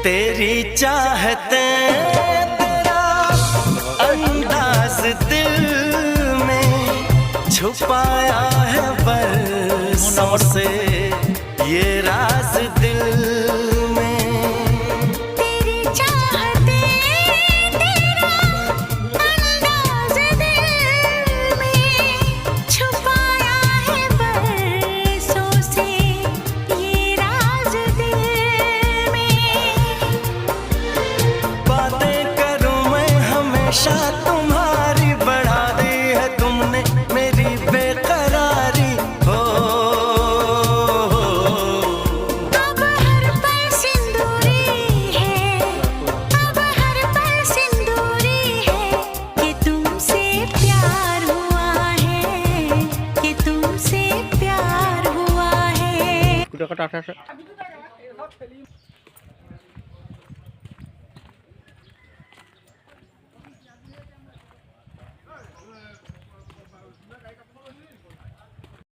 तेरी चाहते तेरा अंदाज दिल में छुपाया है बरसों से ये राज दिल में। तेरी चाहते तेरा अंदाज दिल में छुपाया है बरसों से ये राज दिल में। बातें करूं मैं हमेशा तुम्हारी, बढ़ा दी है तुमने मेरी बेकरारी हो। अब हर पल सिंदूरी है, अब हर पल सिंदूरी है कि तुमसे प्यार हुआ है, कि तुमसे प्यार हुआ है।